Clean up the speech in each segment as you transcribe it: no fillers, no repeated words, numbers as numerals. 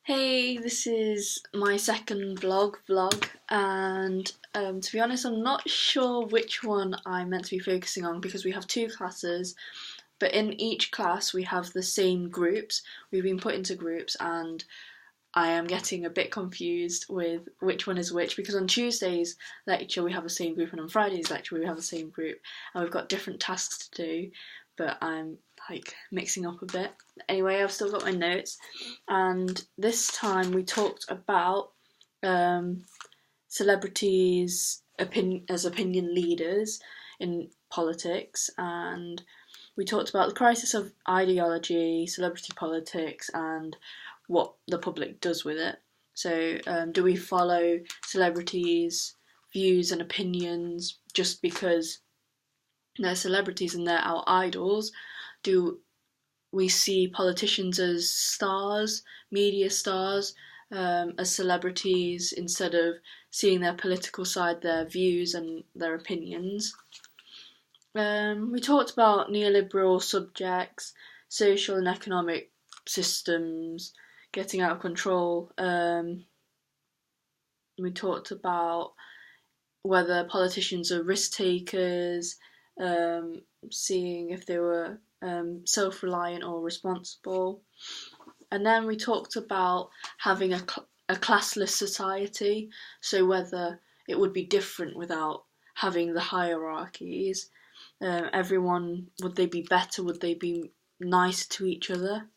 Hey, this is my second vlog, and to be honest, I'm not sure which one I'm meant to be focusing on because we have two classes, but in each class we have the same groups. We've been put into groups, and I am getting a bit confused with which one is which because on Tuesday's lecture we have the same group, and on Friday's lecture we have the same group, and we've got different tasks to do, but I'm like mixing up a bit. Anyway, I've still got my notes, and this time we talked about um, celebrities as opinion leaders in politics, and we talked about the crisis of ideology, celebrity politics, and what the public does with it. So, do we follow celebrities' views and opinions just because they're celebrities and they're our idols? Do we see politicians as stars, media stars, as celebrities instead of seeing their political side, their views and their opinions? We talked about neoliberal subjects, social and economic systems getting out of control. We talked about whether politicians are risk takers, seeing if they were self-reliant or responsible. And then we talked about having a classless society, so whether it would be different without having the hierarchies. Everyone, would they be better? Would they be nicer to each other?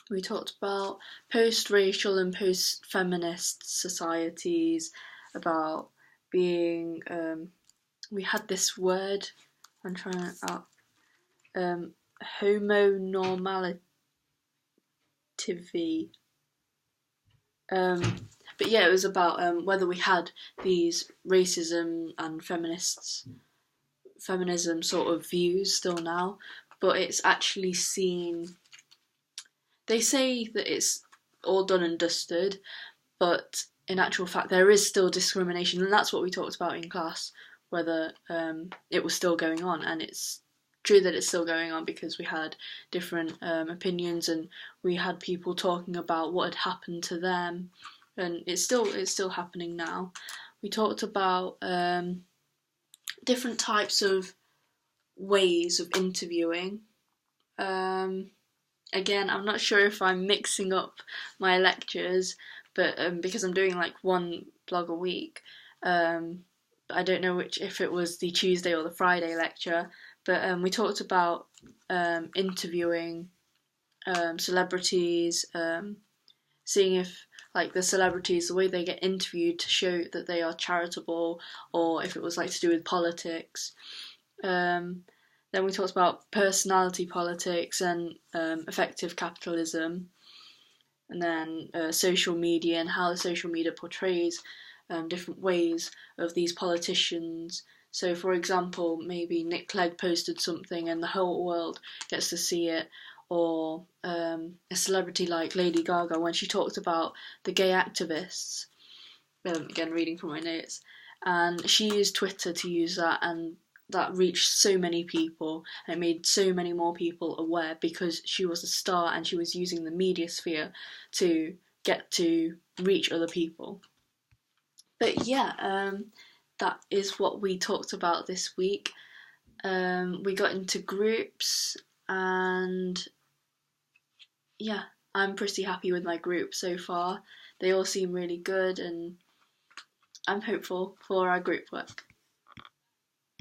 We talked about post-racial and post-feminist societies, about being. We had this word. I'm trying to. Homonormativity. But yeah, it was about whether we had these racism and feminism sort of views still now, but it's actually seen. They say that it's all done and dusted, but in actual fact, there is still discrimination, and that's what we talked about in class. Whether it was still going on, and it's true that it's still going on because we had different opinions, and we had people talking about what had happened to them, and it's still happening now. We talked about different types of ways of interviewing. Again, I'm not sure if I'm mixing up my lectures, but because I'm doing like one blog a week, I don't know if it was the Tuesday or the Friday lecture, but we talked about interviewing celebrities, seeing if like the celebrities, the way they get interviewed to show that they are charitable, or if it was like to do with politics. Then we talked about personality politics and effective capitalism, and then social media and how the social media portrays different ways of these politicians. So, for example, maybe Nick Clegg posted something and the whole world gets to see it, or a celebrity like Lady Gaga when she talked about the gay activists. Again, reading from my notes, and she used Twitter to use that, and that reached so many people and it made so many more people aware because she was a star and she was using the media sphere to get to reach other people. But yeah, that is what we talked about this week. We got into groups, and yeah, I'm pretty happy with my group so far. They all seem really good, and I'm hopeful for our group work.